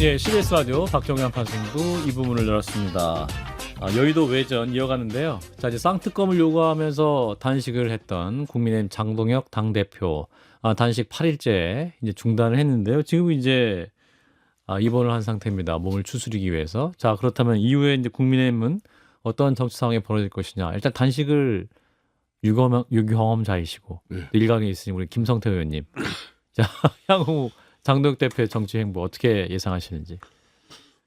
예, CBS 라디오 박정현 판승부 이 부분을 열었습니다. 여의도 외전 이어가는데요. 자, 이제 쌍특검을 요구하면서 단식을 했던 국민의힘 장동혁 당대표 단식 8일째 이제 중단을 했는데요. 지금 이제 입원을 한 상태입니다. 몸을 추스리기 위해서. 자, 그렇다면 이후에 이제 국민의힘은 어떤 정치 상황이 벌어질 것이냐. 일단 단식을 유경험자이시고 네. 일각에 있으신 우리 김성태 의원님. 자, 향후 장동혁 대표의 정치 행보 어떻게 예상하시는지.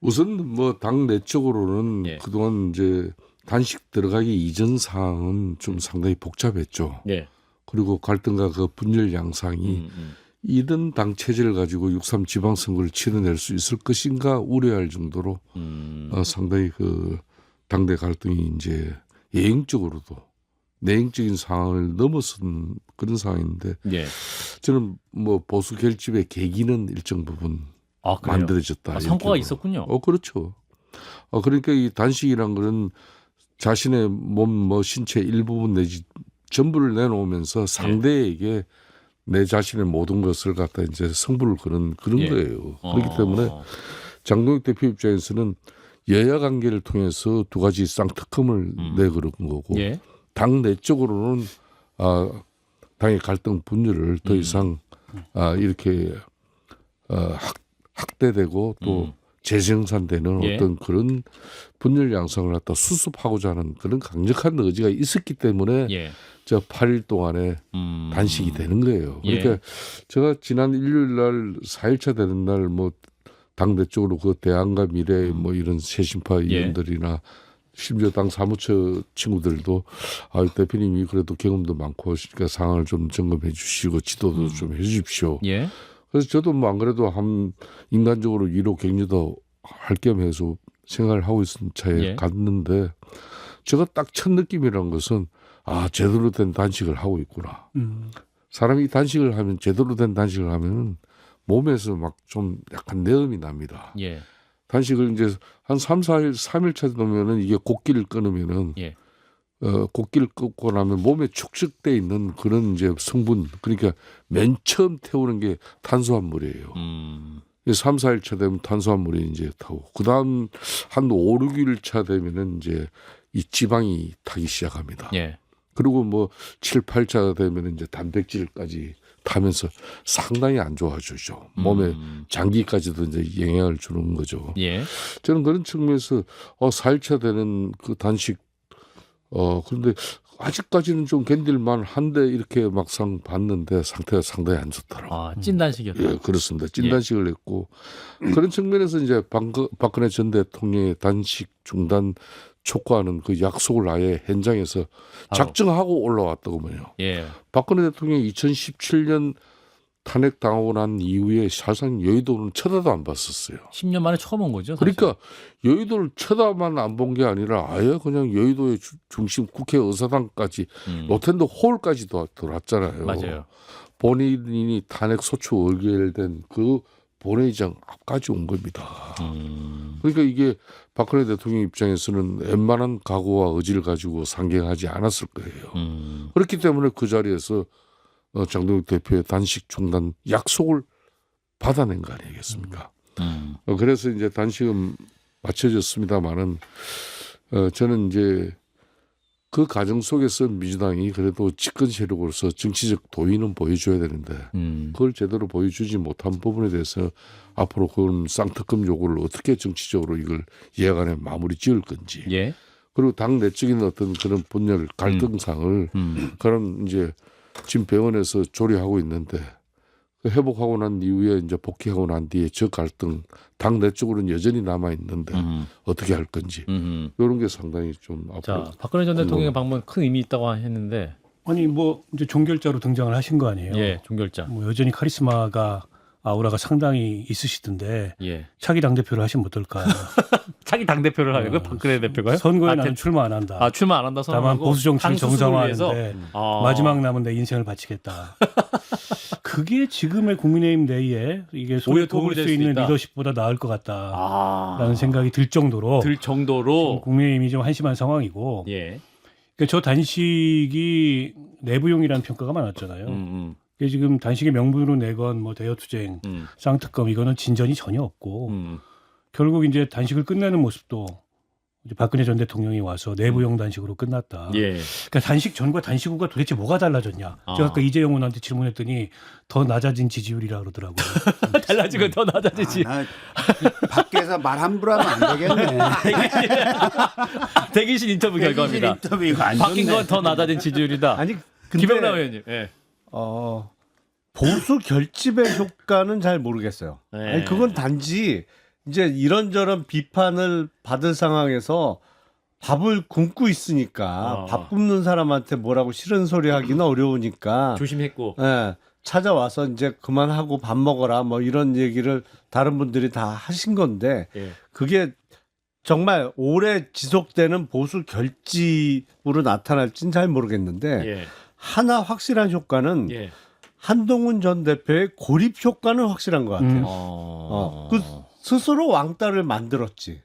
우선 뭐 당 내적으로는 예. 그동안 이제 단식 들어가기 이전 상황은 좀 상당히 복잡했죠. 예. 그리고 갈등과 그 분열 양상이 이런 당 체제를 가지고 6.3 지방선거를 치러낼 수 있을 것인가 우려할 정도로 상당히 그 당대 갈등이 이제 예행적으로도 내행적인 상황을 넘어선 그런 상황인데 예. 저는 뭐 보수 결집의 계기는 일정 부분 그래요? 만들어졌다. 성과가 이렇게 있었군요. 그렇죠. 그러니까 이 단식이란 거는 자신의 몸, 뭐 신체 일부분 내지 전부를 내놓으면서 상대에게 내 자신의 모든 것을 갖다 이제 성부를 거는 그런 예. 거예요. 그렇기 때문에 장동혁 대표 입장에서는 여야 관계를 통해서 두 가지 쌍특검을 내걸은 거고 예. 당 내적으로는 당의 갈등 분열을 더 이상 이렇게 확대되고 또 재생산되는 예. 어떤 그런 분열 양상을 갖다 수습하고자 하는 그런 강력한 의지가 있었기 때문에 예. 저 8일 동안에 단식이 되는 거예요. 그러니까 예. 제가 지난 일요일 날 4일차 되는 날 뭐 당대적으로 그 대안과 미래 뭐 이런 새신파 의원들이나 심지어 당 사무처 친구들도 대표님이 그래도 경험도 많고 그러니까 상황을 좀 점검해 주시고 지도도 좀 해 주십시오. 예. 그래서 저도 뭐 안 그래도 한 인간적으로 위로 격려도 할 겸해서 생각을 하고 있은 차에 예. 갔는데 제가 딱 첫 느낌이란 것은 제대로 된 단식을 하고 있구나. 사람이 단식을 하면 제대로 된 단식을 하면 몸에서 막 좀 약간 내음이 납니다. 예. 단식을 이제 한 3, 3일차 되면은 이게 곡기를 끊으면은 예. 곡기를 끊고 나면 몸에 축적돼 있는 그런 이제 성분 그러니까 맨 처음 태우는 게 탄수화물이에요. 3, 4일차 되면 탄수화물이 이제 타고 그다음 한 5, 6일차 되면은 이제 이 지방이 타기 시작합니다. 예. 그리고 뭐 7, 8차 되면은 이제 단백질까지 타면서 상당히 안 좋아지죠. 몸에 장기까지도 이제 영향을 주는 거죠. 예. 저는 그런 측면에서 4일차 되는 그 단식 그런데 아직까지는 좀 견딜만 한데 이렇게 막상 봤는데 상태가 상당히 안 좋더라고요. 찐단식이었다. 예, 그렇습니다. 찐단식을 했고 그런 측면에서 이제 박근혜 전 대통령의 단식 중단 촉구하는 그 약속을 아예 현장에서 작정하고 올라왔더군요. 예. 박근혜 대통령이 2017년 탄핵 당하고 난 이후에 사실상 여의도는 쳐다도 안 봤었어요. 10년 만에 처음 온 거죠. 사실. 그러니까 여의도를 쳐다만 안 본 게 아니라 아예 그냥 여의도의 중심 국회 의사당까지 로텐더 홀까지 들어왔잖아요. 맞아요. 본인이 탄핵 소추 의결된 그 본회의장 앞까지 온 겁니다. 그러니까 이게 박근혜 대통령 입장에서는 웬만한 각오와 의지를 가지고 상경하지 않았을 거예요. 그렇기 때문에 그 자리에서 장동혁 대표의 단식 중단 약속을 받아낸 거 아니겠습니까? 그래서 이제 단식은 맞춰졌습니다만은 저는 이제 그 과정 속에서 민주당이 그래도 집권 세력으로서 정치적 도의는 보여줘야 되는데 그걸 제대로 보여주지 못한 부분에 대해서 앞으로 그런 쌍특검 요구를 어떻게 정치적으로 이걸 예약안에 마무리 지을 건지 예. 그리고 당 내적인 어떤 그런 분열 갈등상을 그런 이제 지금 병원에서 조리하고 있는데 그 회복하고 난 이후에 이제 복귀하고 난 뒤에 저 갈등 당 내적으로는 여전히 남아 있는데 어떻게 할 건지 이런 게 상당히 좀 앞으로. 자, 박근혜 전 대통령의 방문 큰 의미 있다고 했는데. 아니 뭐 이제 종결자로 등장을 하신 거 아니에요? 예, 종결자. 뭐 여전히 카리스마가 아우라가 상당히 있으시던데 예. 차기 당 대표를 하시면 어떨까? 차기 당 대표를 하려고 박근혜 대표가요? 선거에 나는 출마 안 한다. 출마 안 한다 선언하고 다만 보수 정치를 당 수습을 위해서? 정상화하는데 마지막 남은 내 인생을 바치겠다. 그게 지금의 국민의힘 내에 이게 손에 꼽을 수 있는 리더십보다 나을 것 같다라는 생각이 들 정도로 국민의힘이 좀 한심한 상황이고 예. 그러니까 저 단식이 내부용이라는 평가가 많았잖아요. 이게 지금 단식의 명분으로 내건 뭐 대여투쟁, 쌍특검 이거는 진전이 전혀 없고 결국 이제 단식을 끝내는 모습도 이제 박근혜 전 대통령이 와서 내부용 단식으로 끝났다. 예. 그러니까 단식 전과 단식 후가 도대체 뭐가 달라졌냐? 제가 아까 이재용 의원한테 질문했더니 더 낮아진 지지율이라 그러더라고요. 달라진 건 더 낮아지지. 밖에서 말 함부로 하면 안 되겠네. 대기실 인터뷰 결과입니다. 인터뷰 이거 안 바뀐 좋네. 건 더 낮아진 지지율이다. 아니 김영남 근데 의원님. 예. 보수 결집의 효과는 잘 모르겠어요. 네. 아니, 그건 단지 이제 이런저런 비판을 받을 상황에서 밥을 굶고 있으니까 밥 굶는 사람한테 뭐라고 싫은 소리 하기는 어려우니까 조심했고. 예, 찾아와서 이제 그만하고 밥 먹어라 뭐 이런 얘기를 다른 분들이 다 하신 건데 예. 그게 정말 오래 지속되는 보수 결집으로 나타날지는 잘 모르겠는데 예. 하나 확실한 효과는 예. 한동훈 전 대표의 고립 효과는 확실한 것 같아요. 그 스스로 왕따를 만들었지.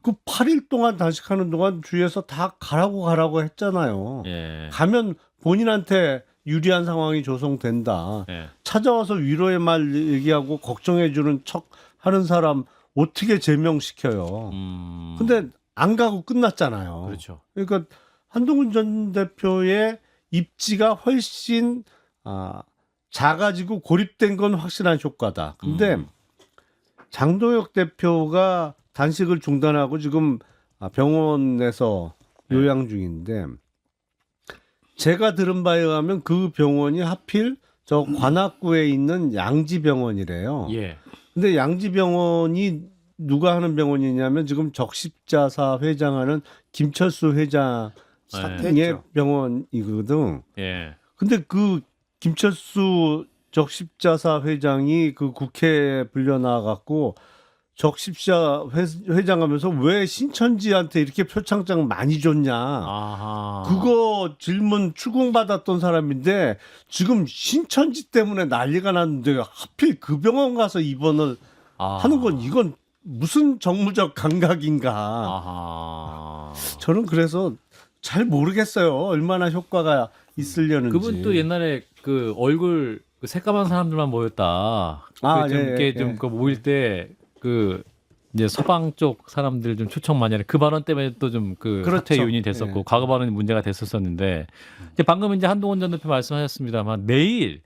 그 8일 동안 단식하는 동안 주위에서 다 가라고 했잖아요. 예. 가면 본인한테 유리한 상황이 조성된다. 예. 찾아와서 위로의 말 얘기하고 걱정해주는 척 하는 사람 어떻게 제명시켜요. 근데 안 가고 끝났잖아요. 그렇죠. 그러니까 한동훈 전 대표의 입지가 훨씬 작아지고 고립된 건 확실한 효과다. 근데 장동혁 대표가 단식을 중단하고 지금 병원에서 요양 중인데 제가 들은 바에 의하면 그 병원이 하필 저 관악구에 있는 양지병원이래요. 예. 근데 양지병원이 누가 하는 병원이냐면 지금 적십자사 회장하는 김철수 회장의 사퇴했죠. 병원이거든. 예. 근데 그 김철수 적십자사 회장이 그 국회에 불려나와갖고 적십자 회장하면서 왜 신천지한테 이렇게 표창장 많이 줬냐. 아하. 그거 질문 추궁받았던 사람인데 지금 신천지 때문에 난리가 났는데 하필 그 병원 가서 입원을 하는 건 이건 무슨 정무적 감각인가. 아하. 저는 그래서 잘 모르겠어요. 얼마나 효과가 있으려는지. 그분도 옛날에 그 얼굴 그 새까만 사람들만 모였다. 좀 이렇게 좀 그 모일 때 그 이제 서방 쪽 사람들 좀 초청 많이 하는 그 발언 때문에 또 좀 그 그렇죠. 사퇴 요인이 됐었고 과거 발언이 문제가 됐었었는데 이제 방금 이제 한동훈 전 대표 말씀하셨습니다만 내일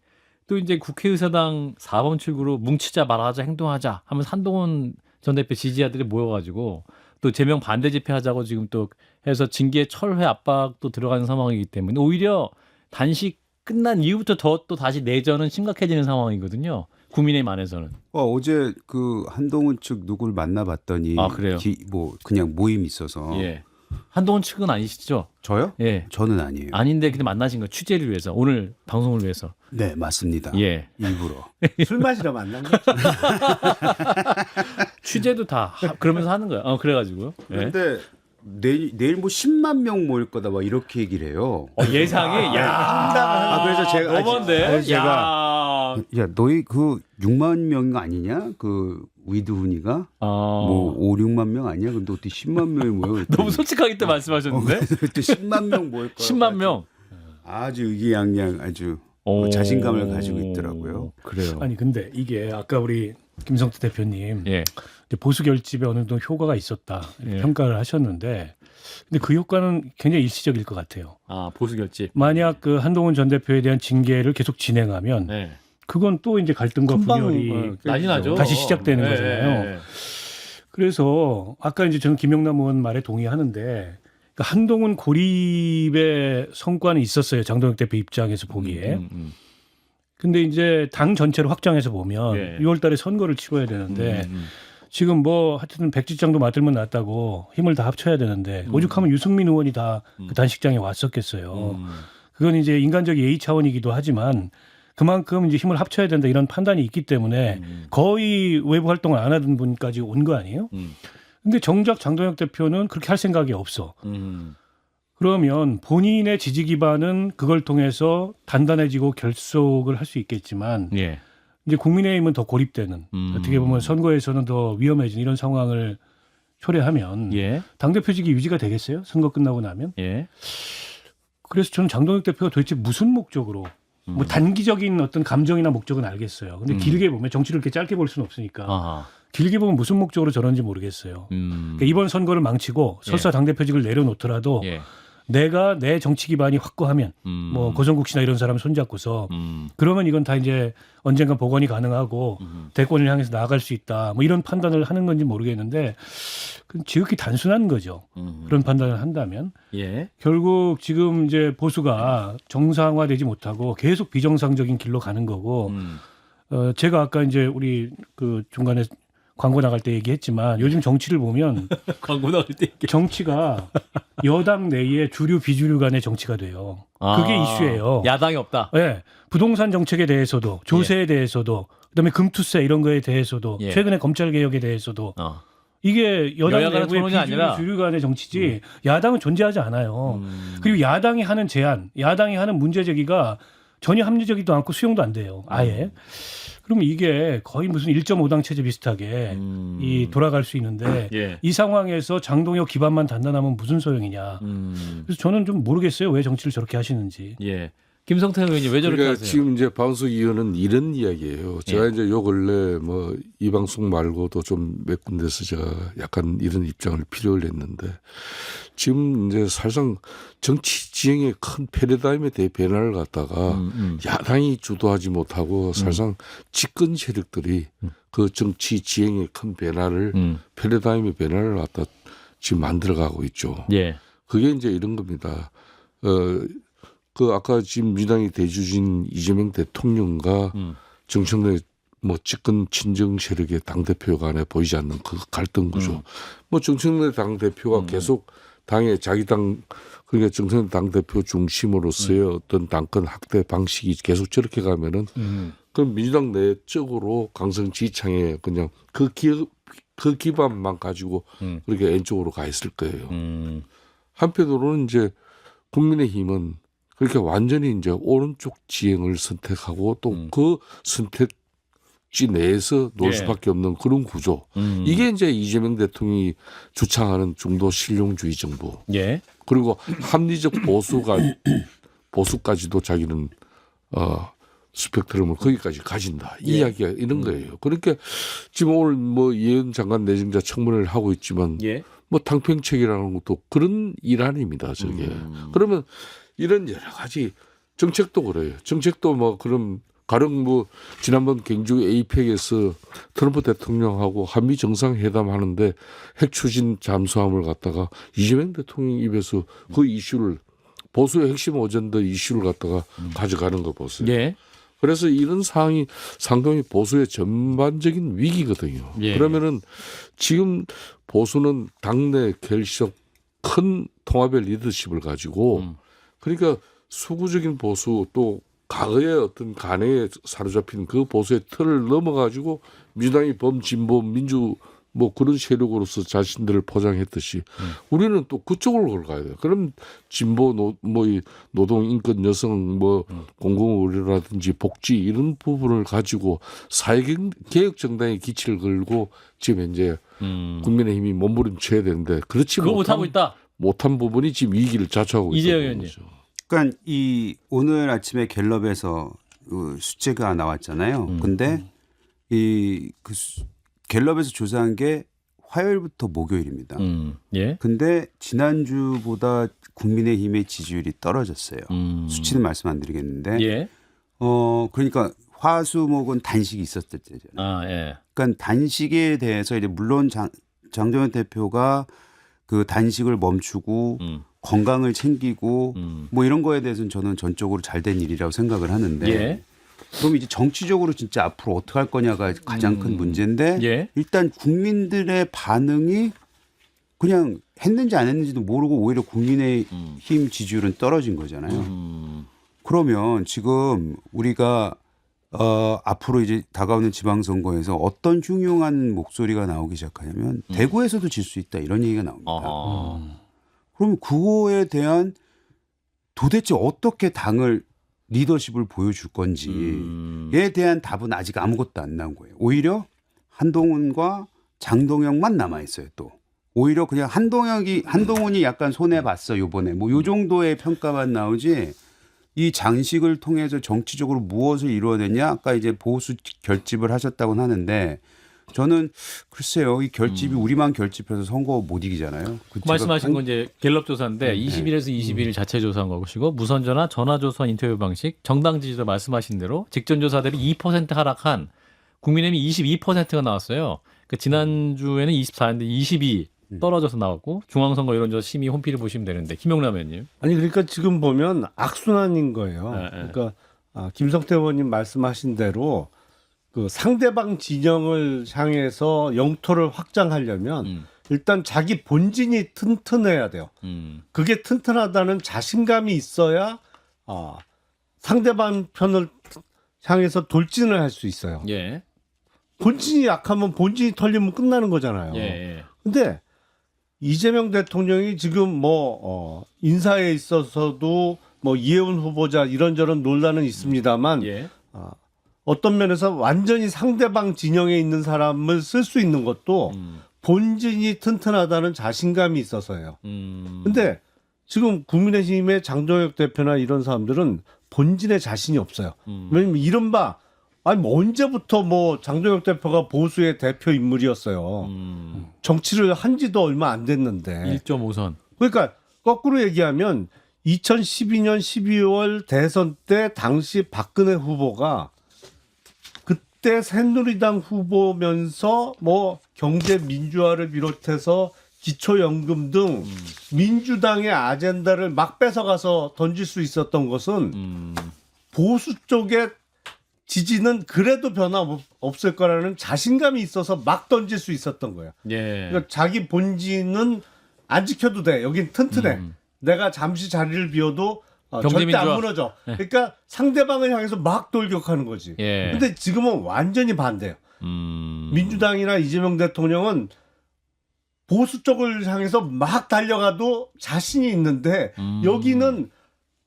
또 이제 국회의사당 4번 출구로 뭉치자 말하자 행동하자 하면서 한동훈 전 대표 지지자들이 모여가지고 또 제명 반대 집회하자고 지금 또 해서 징계 철회 압박도 들어가는 상황이기 때문에 오히려 단식 끝난 이후부터 더 또 다시 내전은 심각해지는 상황이거든요. 국민의힘 안에서는. 어제 그 한동훈 측 누구를 만나봤더니 그래요? 뭐 그냥 모임 있어서 예. 한동훈 측은 아니시죠? 저요? 예. 저는 아니에요. 아닌데 근데 만나신 거 취재를 위해서 오늘 방송을 위해서. 네, 맞습니다. 예. 일부러. 술 마시러 만난 거죠. 취재도 다 그러면서 하는 거야. 그래가지고요. 예. 그런데 내일 뭐 10만 명 모일 거다 막 이렇게 얘기를 해요. 예상이 야. 그래서 제가 너무한데. 제가 야, 너희 그 6만 명 아니냐? 그 위드훈이가 뭐 5, 6만 명 아니야? 근데 어떻게 10만 명이 모여? 너무 솔직하게 또 말씀하셨는데. 또 10만 명 모일 거야. 10만 명. 아주 의기양양 아주 자신감을 가지고 있더라고요. 그래요. 아니 근데 이게 아까 우리 김성태 대표님 예. 보수 결집에 어느 정도 효과가 있었다 이렇게 예. 평가를 하셨는데 근데 그 효과는 굉장히 일시적일 것 같아요. 보수 결집. 만약 그 한동훈 전 대표에 대한 징계를 계속 진행하면 네. 그건 또 이제 갈등과 분열이 난리 나죠. 다시 시작되는 예, 거잖아요. 예. 그래서 아까 이제 저는 김영남 의원 말에 동의하는데 그러니까 한동훈 고립의 성과는 있었어요. 장동혁 대표 입장에서 보기에. 근데 이제 당 전체를 확장해서 보면 예. 6월 달에 선거를 치러야 되는데 지금 뭐 하여튼 백지장도 맞들면 낫다고 힘을 다 합쳐야 되는데 오죽하면 유승민 의원이 다 그 단식장에 왔었겠어요. 그건 이제 인간적 예의 차원이기도 하지만 그만큼 이제 힘을 합쳐야 된다 이런 판단이 있기 때문에 거의 외부 활동을 안 하던 분까지 온 거 아니에요? 근데 정작 장동혁 대표는 그렇게 할 생각이 없어. 그러면 본인의 지지 기반은 그걸 통해서 단단해지고 결속을 할 수 있겠지만 예. 이제 국민의힘은 더 고립되는 어떻게 보면 선거에서는 더 위험해진 이런 상황을 초래하면 예. 당대표직이 유지가 되겠어요? 선거 끝나고 나면? 예. 그래서 저는 장동혁 대표가 도대체 무슨 목적으로 뭐 단기적인 어떤 감정이나 목적은 알겠어요. 근데 길게 보면 정치를 이렇게 짧게 볼 수는 없으니까 아하. 길게 보면 무슨 목적으로 저런지 모르겠어요. 그러니까 이번 선거를 망치고 설사 당대표직을 내려놓더라도 예. 내가 내 정치 기반이 확고하면 뭐 고성국 씨나 이런 사람 손잡고서 그러면 이건 다 이제 언젠가 복원이 가능하고 대권을 향해서 나아갈 수 있다. 뭐 이런 판단을 하는 건지 모르겠는데 그건 지극히 단순한 거죠. 그런 판단을 한다면 예. 결국 지금 이제 보수가 정상화되지 못하고 계속 비정상적인 길로 가는 거고 제가 아까 이제 우리 그 중간에 광고 나갈 때 얘기했지만 요즘 정치를 보면 광고 나올 때 이렇게. 정치가 여당 내에 주류 비주류 간의 정치가 돼요. 그게 이슈예요. 야당이 없다. 네. 부동산 정책에 대해서도 조세에 대해서도 그다음에 금투세 이런 거에 대해서도 예. 최근에 검찰 개혁에 대해서도 이게 여당 여야 간의 내부의 토론이 비주류 아니라 주류 간의 정치지 야당은 존재하지 않아요. 그리고 야당이 하는 제안, 야당이 하는 문제 제기가 전혀 합리적이지도 않고 수용도 안 돼요. 아예. 그러면 이게 거의 무슨 1.5당 체제 비슷하게 이 돌아갈 수 있는데 예. 이 상황에서 장동혁 기반만 단단하면 무슨 소용이냐. 그래서 저는 좀 모르겠어요. 왜 정치를 저렇게 하시는지. 예. 김성태 의원님 왜 저렇게 그러니까 하세요? 지금 이제 방송 이유는 이런 이야기예요. 제가 이제 요 근래 뭐 이 방송 말고도 좀 몇 군데서 제가 약간 이런 입장을 필요를 했는데 지금 이제 사실상 정치 지형의 큰 패러다임에 대해 변화를 갖다가 야당이 주도하지 못하고 사실상 집권 세력들이 그 정치 지형의 큰 변화를 패러다임의 변화를 갖다 지금 만들어가고 있죠. 예. 그게 이제 이런 겁니다. 그 아까 지금 민주당이 대주진 이재명 대통령과 정청래 뭐 집권 친정 세력의 당 대표 간에 보이지 않는 그 갈등 구조. 뭐 정청래 당 대표가 계속 당의 자기 당 그러니까 정청래 당 대표 중심으로서의 어떤 당권 확대 방식이 계속 저렇게 가면은 그럼 민주당 내적으로 강성 지지층에 그냥 그 기반만 가지고 그렇게 왼쪽으로 가 있을 거예요. 한편으로는 이제 국민의힘은 그렇게 완전히 이제 오른쪽 지형을 선택하고 또 그 선택지 내에서 놀 예. 수밖에 없는 그런 구조. 이게 이제 이재명 대통령이 주창하는 중도 실용주의 정부. 예. 그리고 합리적 보수까지도 자기는 스펙트럼을 거기까지 가진다. 이 이야기가 이런 거예요. 그러니까 지금 오늘 뭐 이해은 장관 내정자 청문회를 하고 있지만 예. 뭐 당평책이라는 것도 그런 일환입니다. 저게. 그러면 이런 여러 가지 정책도 그래요. 정책도 뭐 그럼 가령 뭐 지난번 경주 에이펙에서 트럼프 대통령하고 한미 정상회담 하는데 핵 추진 잠수함을 갖다가 이재명 대통령 입에서 그 이슈를 보수의 핵심 어젠다 이슈를 갖다가 가져가는 거 보세요. 예. 그래서 이런 상황이 상당히 보수의 전반적인 위기거든요. 예. 그러면은 지금 보수는 당내 결실적 큰 통합의 리더십을 가지고 그러니까 수구적인 보수 또 과거의 어떤 간에 사로잡힌 그 보수의 틀을 넘어가지고 민주당이 범진보 민주 뭐 그런 세력으로서 자신들을 포장했듯이 우리는 또 그쪽으로 걸어가야 돼요. 그럼 진보 노동 인권 여성 뭐 공공의료라든지 복지 이런 부분을 가지고 사회개혁 정당의 기치를 걸고 지금 현재 국민의힘이 몸부림쳐야 되는데 그렇지 그거 못하고 있다. 못한 부분이 지금 위기를 자초하고 이재영 있다는 의원님. 거죠. 그러니까 이 오늘 아침에 갤럽에서 그 수치가 나왔잖아요. 근데 이 그 갤럽에서 조사한 게 화요일부터 목요일입니다. 예. 근데 지난주보다 국민의힘의 지지율이 떨어졌어요. 수치는 말씀 안 드리겠는데. 예. 그러니까 화수목은 단식이 있었을 때잖아요. 아, 예. 그러니까 단식에 대해서 이제 물론 장동현 대표가 그 단식을 멈추고 건강을 챙기고 뭐 이런 거에 대해서는 저는 전적으로 잘된 일이라고 생각을 하는데 예. 그럼 이제 정치적으로 진짜 앞으로 어떻게 할 거냐가 가장 큰 문제인데 예. 일단 국민들의 반응이 그냥 했는지 안 했는지도 모르고 오히려 국민의힘 지지율은 떨어진 거잖아요. 그러면 지금 우리가 앞으로 이제 다가오는 지방선거에서 어떤 흉흉한 목소리가 나오기 시작하냐면 대구에서도 질 수 있다 이런 얘기가 나옵니다. 그러면 그거에 대한 도대체 어떻게 당을 리더십을 보여줄 건지에 대한 답은 아직 아무것도 안 나온 거예요. 오히려 한동훈과 장동혁만 남아 있어요. 또 오히려 그냥 한동훈이 약간 손해 봤어 요번에 뭐 요 정도의 평가만 나오지 이 장식을 통해서 정치적으로 무엇을 이루어냈냐? 아까 이제 보수 결집을 하셨다고는 하는데 저는 글쎄요, 이 결집이 우리만 결집해서 선거 못 이기잖아요. 말씀하신 건 이제 갤럽 조사인데 20일에서 21일 자체 조사한 거시고 무선전화, 전화조사 인터뷰 방식, 정당 지지도 말씀하신 대로 직전 조사 대비 2% 하락한 국민의힘이 22%가 나왔어요. 그 지난주에는 24인데 22 떨어져서 나왔고 중앙선거 여론조사 심의 홈피를 보시면 되는데 김용남 의원님. 아니 그러니까 지금 보면 악순환인 거예요. 그러니까 김성태 의원님 말씀하신 대로 그 상대방 진영을 향해서 영토를 확장하려면 일단 자기 본진이 튼튼해야 돼요. 그게 튼튼하다는 자신감이 있어야 상대방 편을 향해서 돌진을 할 수 있어요. 예. 본진이 약하면 본진이 털리면 끝나는 거잖아요. 예. 근데 이재명 대통령이 지금 인사에 있어서도 이해운 후보자 이런저런 논란은 있습니다만 예. 어떤 면에서 완전히 상대방 진영에 있는 사람을 쓸 수 있는 것도 본진이 튼튼하다는 자신감이 있어서예요. 근데 지금 국민의힘의 장동혁 대표나 이런 사람들은 본진에 자신이 없어요. 왜냐면 이른바 언제부터 장동혁 대표가 보수의 대표 인물이었어요. 정치를 한 지도 얼마 안 됐는데. 1.5선. 그러니까 거꾸로 얘기하면 2012년 12월 대선 때 당시 박근혜 후보가 그때 새누리당 후보면서 경제 민주화를 비롯해서 기초연금 등 민주당의 아젠다를 막 뺏어가서 던질 수 있었던 것은 보수 쪽의 지지는 그래도 변화 없을 거라는 자신감이 있어서 막 던질 수 있었던 거예요. 예. 그러니까 자기 본진은 안 지켜도 돼. 여긴 튼튼해. 내가 잠시 자리를 비워도 절대 안 무너져. 그러니까 상대방을 향해서 막 돌격하는 거지. 예. 근데 지금은 완전히 반대예요. 민주당이나 이재명 대통령은 보수 쪽을 향해서 막 달려가도 자신이 있는데 여기는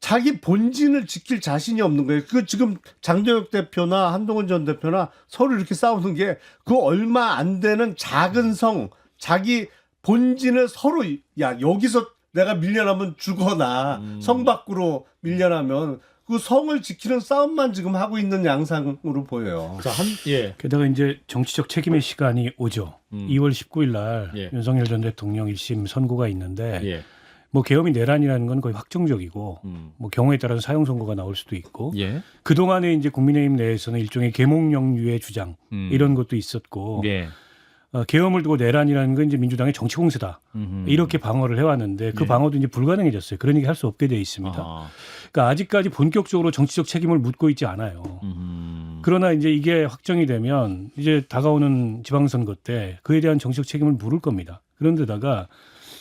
자기 본진을 지킬 자신이 없는 거예요. 그 지금 장동혁 대표나 한동훈 전 대표나 서로 이렇게 싸우는 게 그 얼마 안 되는 작은 성, 자기 본진을 서로 여기서 내가 밀려나면 죽어나 성 밖으로 밀려나면 그 성을 지키는 싸움만 지금 하고 있는 양상으로 보여요. 자, 예. 게다가 이제 정치적 책임의 시간이 오죠. 2월 19일 날 예. 윤석열 전 대통령 1심 선고가 있는데 예. 계엄이 내란이라는 건 거의 확정적이고 경우에 따라서 사형 선고가 나올 수도 있고 예. 그동안에 이제 국민의힘 내에서는 일종의 계몽령류의 주장 이런 것도 있었고 예. 계엄을 두고 내란이라는 건 이제 민주당의 정치 공세다 이렇게 방어를 해왔는데 그 예. 방어도 이제 불가능해졌어요. 그런 얘기 할 수 없게 돼 있습니다. 그러니까 아직까지 본격적으로 정치적 책임을 묻고 있지 않아요. 그러나 이제 이게 확정이 되면 이제 다가오는 지방선거 때 그에 대한 정치적 책임을 물을 겁니다. 그런데다가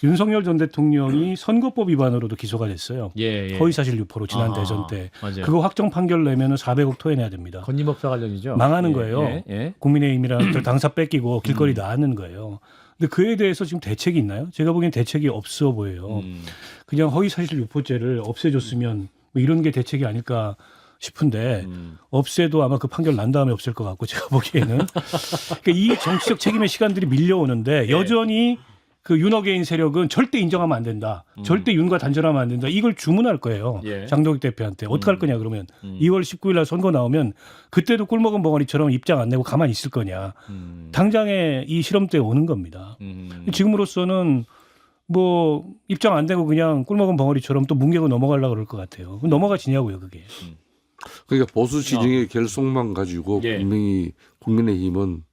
윤석열 전 대통령이 선거법 위반으로도 기소가 됐어요. 예. 허위사실 유포로 지난 대선 때. 맞아요. 그거 확정 판결 내면은 400억 토해내야 됩니다. 건림업사 관련이죠. 망하는 예. 거예요. 예. 국민의힘이랑 당사 뺏기고 길거리 나가는 거예요. 근데 그에 대해서 지금 대책이 있나요? 제가 보기엔 대책이 없어 보여요. 그냥 허위사실 유포죄를 없애줬으면 이런 게 대책이 아닐까 싶은데 없애도 아마 그 판결 난 다음에 없앨 것 같고 제가 보기에는 그러니까 이 정치적 책임의 시간들이 밀려오는데 여전히 그 윤어게인 세력은 절대 인정하면 안 된다. 절대 윤과 단절하면 안 된다. 이걸 주문할 거예요. 예. 장동혁 대표한테. 어떡할 거냐 그러면 2월 19일 날 선거 나오면 그때도 꿀먹은 벙어리처럼 입장 안 내고 가만히 있을 거냐. 당장에 이 실험 때 오는 겁니다. 지금으로서는 입장 안 내고 그냥 꿀먹은 벙어리처럼 또 뭉개고 넘어가려고 그럴 것 같아요. 그럼 넘어가지냐고요 그게. 그러니까 보수 진영의 결속만 가지고 예. 분명히 국민의힘은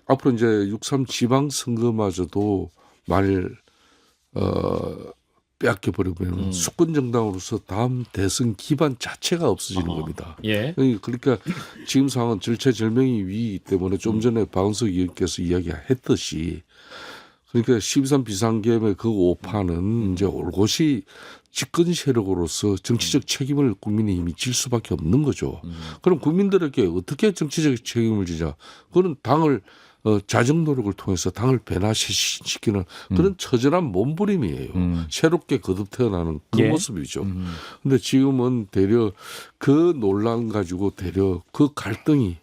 앞으로 이제 6.3 지방선거마저도 만일 빼앗겨 버리면 수권 정당으로서 다음 대선 기반 자체가 없어지는 겁니다. 예. 그러니까 지금 상황은 절체절명의 위기 때문에 좀 전에 박은석 의원께서 이야기했듯이 그러니까 12.3 비상계엄의 그 오파는 이제 올곧이 집권 세력으로서 정치적 책임을 국민의힘이 질 수밖에 없는 거죠. 그럼 국민들에게 어떻게 정치적 책임을 지자? 그건 당을 자정 노력을 통해서 당을 변화시키는 그런 처절한 몸부림이에요. 새롭게 거듭 태어나는 그 예. 모습이죠. 그런데 지금은 대려 그 논란 가지고 대려 그 갈등이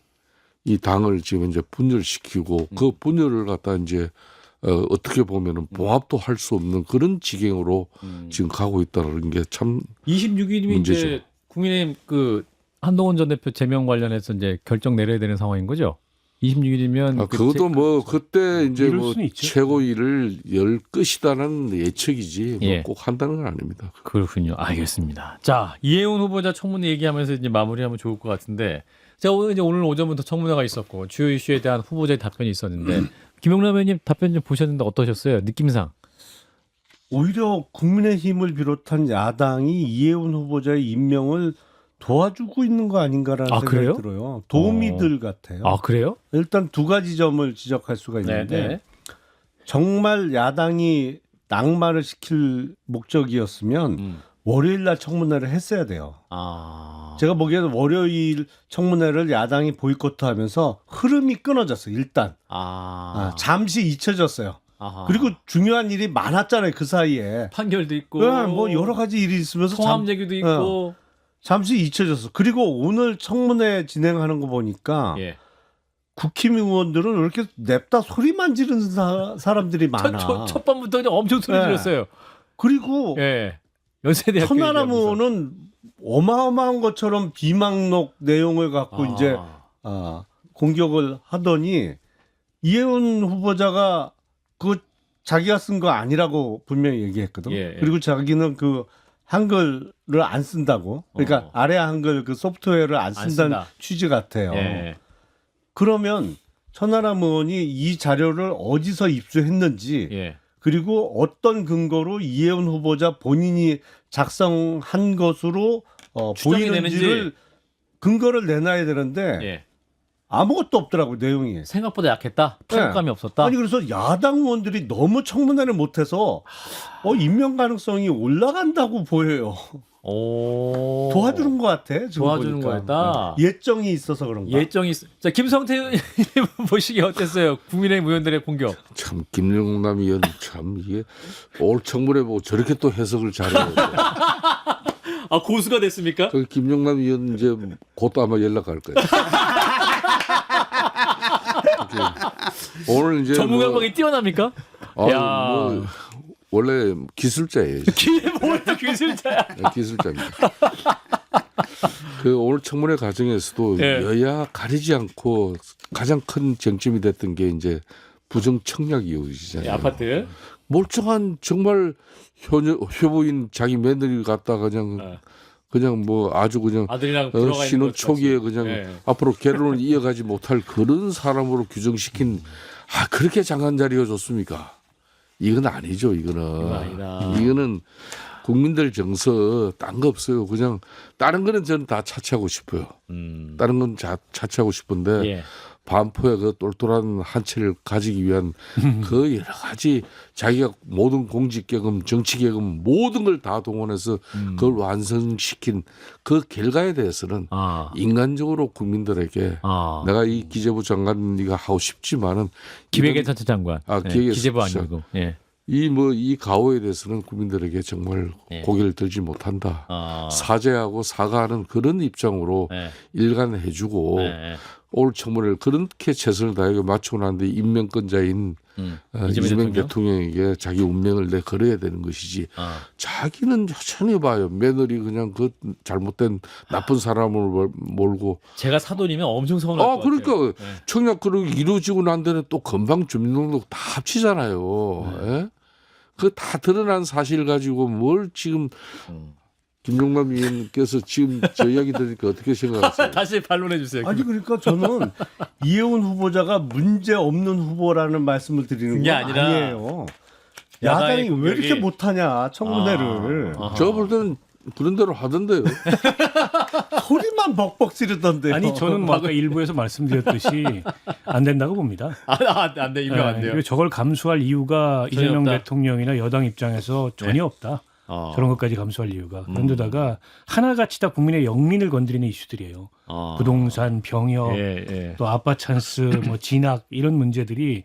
이 당을 지금 이제 분열시키고 그 분열을 갖다 이제 어떻게 보면은 봉합도 할 수 없는 그런 지경으로 지금 가고 있다는 게 참 26일이면 문제죠. 이제 국민의힘 그 한동훈 전 대표 제명 관련해서 이제 결정 내려야 되는 상황인 거죠. 26일이면 그것도 뭐 그때 이제 이럴 뭐 수는 있죠. 최고위를 열 것이다는 예측이지 예. 뭐 꼭 한다는 건 아닙니다. 그렇군요. 알겠습니다. 자, 이해운 후보자 청문회 얘기하면서 이제 마무리하면 좋을 것 같은데, 제가 오늘 오전부터 청문회가 있었고 주요 이슈에 대한 후보자의 답변이 있었는데 김용남 의원님 답변 좀 보셨는데 어떠셨어요? 느낌상? 오히려 국민의힘을 비롯한 야당이 이해운 후보자의 임명을 도와주고 있는 거 아닌가라는 아, 생각이 그래요? 들어요. 도우미들 같아요. 아, 그래요? 일단 두 가지 점을 지적할 수가 있는데 네. 정말 야당이 낙마를 시킬 목적이었으면 월요일 날 청문회를 했어야 돼요. 아, 제가 보기에는 월요일 청문회를 야당이 보이콧하면서 흐름이 끊어졌어요. 일단 잠시 잊혀졌어요. 아하. 그리고 중요한 일이 많았잖아요. 그 사이에 판결도 있고, 뭐 여러 가지 일이 있으면서 성함 얘기도 있고, 잠시 잊혀졌어. 그리고 오늘 청문회 진행하는 거 보니까 예. 국힘 의원들은 왜 이렇게 냅다 소리만 지르는 사람들이 많아. 첫 번부터 그냥 엄청 소리 네. 질렀어요. 그리고 예. 연세대학교 천하람 얘기하면서. 의원은 어마어마한 것처럼 비망록 내용을 갖고 이제 공격을 하더니 이해운 후보자가 그 자기가 쓴 거 아니라고 분명히 얘기했거든. 예, 예. 그리고 자기는 그 한글을 안 쓴다고. 그러니까 아래 한글 그 소프트웨어를 안 쓴다는 쓴다. 취지 같아요. 예. 그러면 천하람 의원이 이 자료를 어디서 입수했는지 예. 그리고 어떤 근거로 이해운 후보자 본인이 작성한 것으로 추정이 보이는지를 되는지. 근거를 내놔야 되는데 예. 아무것도 없더라고 내용이. 생각보다 약했다. 타격감이 없었다. 아니 그래서 야당 의원들이 너무 청문회를 못해서 임명 가능성이 올라간다고 보여요. 오. 도와주는 것 같아. 지금 도와주는 보니까. 거였다. 예정이 있어서 그런가. 예정이 자 김성태 의원님 보시기에 어땠어요? 국민의힘 의원들의 공격. 참 김영남 의원 참 이게 올 청문회 보고 저렇게 또 해석을 잘해요. 아 고수가 됐습니까? 그 김영남 의원 이제 곧 아마 연락할 거예요. 이렇게 오늘 이제 전문가방이 뛰어납니까? 야. 뭐 원래 기술자예요. 뭘또 기술자야? 네, 기술자입니다. 그 오늘 청문회 과정에서도 예. 여야 가리지 않고 가장 큰 쟁점이 됐던 게 이제 부정 청약 이유이잖아요. 아파트. 멀쩡한 정말 효부인 자기 며느리 갖다가 그냥 뭐 아주 그냥 아들이랑 들어가 있는 신혼 것 초기에 같이. 그냥 예. 앞으로 결혼을 이어가지 못할 그런 사람으로 규정시킨 그렇게 장관 자리가 좋습니까? 이건 아니죠. 이건 아니다. 이거는 국민들 정서 딴 거 없어요. 그냥 다른 거는 저는 다 차치하고 싶어요. 다른 건 차치하고 싶은데 예. 반포의 그 똘똘한 한 채를 가지기 위한 그 여러 가지 자기가 모든 공직계금, 정치계금 모든 걸 다 동원해서 그걸 완성시킨 그 결과에 대해서는 인간적으로 국민들에게 내가 이 기재부 장관 네가 하고 싶지만은 기획예산처 장관. 기획예산 기재부 아니고. 예. 이 가오에 대해서는 국민들에게 정말 고개를 들지 못한다. 사죄하고 사과하는 그런 입장으로 일관해주고 올 청문회를 그렇게 최선을 다하게 마치고 난데 임명권자인 이재명 대통령에게 자기 운명을 내걸어야 되는 것이지 자기는 여전히 봐요. 며느리 그냥 그 잘못된 나쁜 사람을 몰고 제가 사돈이면 엄청 서운할 것 같아요. 그러니까 청약 그룹이 이루어지고 난 데는 또 금방 주민등록 다 합치잖아요. 예? 그 다 드러난 사실 가지고 뭘 지금 김용남 의원께서 지금 저 이야기 들으니까 어떻게 생각하세요? 다시 반론해 주세요. 아니 그러니까 저는 이해운 후보자가 문제 없는 후보라는 말씀을 드리는 그게 건 아니라 아니에요. 야당이 왜 이렇게 공격이- 못하냐 청문회를. 저 볼 때는 그런 대로 하던데요. 소리만 벅벅 지르던데요. 아니 저는 뭐 아까 일부에서 말씀드렸듯이 안 된다고 봅니다. 안 돼. 임명 안 돼요. 그리고 저걸 감수할 이유가 전혀 이재명 없다. 대통령이나 여당 입장에서 전혀 없다. 저런 것까지 감수할 이유가. 그런데다가 하나같이 다 국민의 영린을 건드리는 이슈들이에요. 부동산, 병역, 또 아빠 찬스, 뭐 진학 이런 문제들이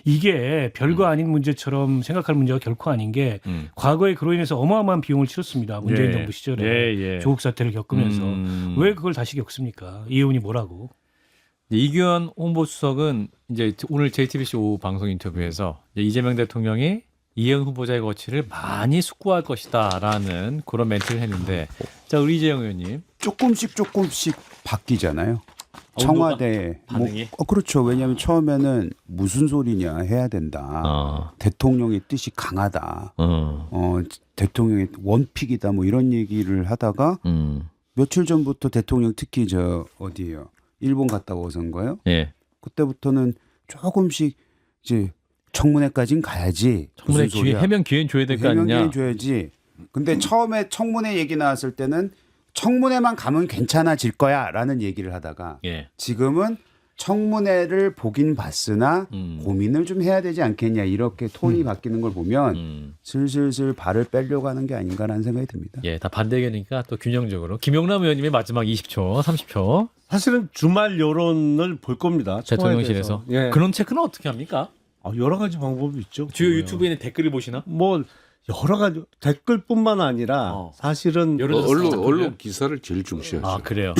이게 별거 아닌 문제처럼 생각할 문제가 결코 아닌 게 과거에 그로 인해서 어마어마한 비용을 치렀습니다. 문재인 정부 시절에 조국 사태를 겪으면서 왜 그걸 다시 겪습니까? 이해운이 뭐라고? 이규현 홍보수석은 이제 오늘 JTBC 오후 방송 인터뷰에서 이제 이재명 대통령이 이혜영 후보자의 거취를 많이 숙고할 것이다라는 그런 멘트를 했는데, 자 우리 이재영 의원님 조금씩 바뀌잖아요. 청와대 반응이? 그렇죠. 왜냐하면 처음에는 무슨 소리냐 해야 된다. 대통령의 뜻이 강하다. 대통령의 원픽이다. 뭐 이런 얘기를 하다가 며칠 전부터 대통령 특히 저 어디예요? 일본 갔다 오선거요. 예. 그때부터는 조금씩 이제 청문회까지는 가야지. 청문회 무슨 소리야. 해명 기회는 줘야 될 거 해명 아니냐. 기회는 줘야지. 근데 처음에 청문회 얘기 나왔을 때는 청문회만 가면 괜찮아질 거야라는 얘기를 하다가 예. 지금은 청문회를 보긴 봤으나 고민을 좀 해야 되지 않겠냐 이렇게 톤이 바뀌는 걸 보면 슬슬 발을 빼려고 하는 게 아닌가라는 생각이 듭니다. 예, 다 반대 의견이니까 또 균형적으로 김용남 의원님의 마지막 20초, 30초 사실은 주말 여론을 볼 겁니다. 대통령실에서. 청와대에서. 예. 그런 체크는 어떻게 합니까? 여러 가지 방법이 있죠. 주요 유튜브에 있는 댓글을 보시나? 뭐 여러 가지 댓글뿐만 아니라 사실은 언론 기사를 제일 중시하죠. 아 그래요.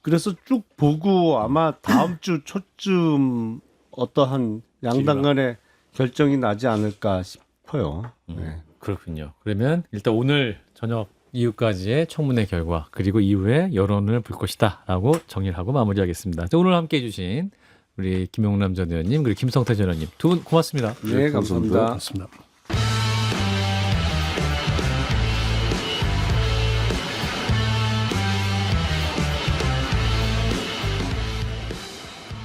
그래서 쭉 보고 아마 다음 주 초쯤 어떠한 양당 간의 결정이 나지 않을까 싶어요. 네. 그렇군요. 그러면 일단 오늘 저녁 이후까지의 청문회 결과 그리고 이후에 여론을 볼 것이다라고 정리를 하고 마무리하겠습니다. 자, 오늘 함께해 주신 우리 김용남 전 의원님 그리고 김성태 전 의원님 두 분 고맙습니다. 네, 감사합니다. 그렇습니다.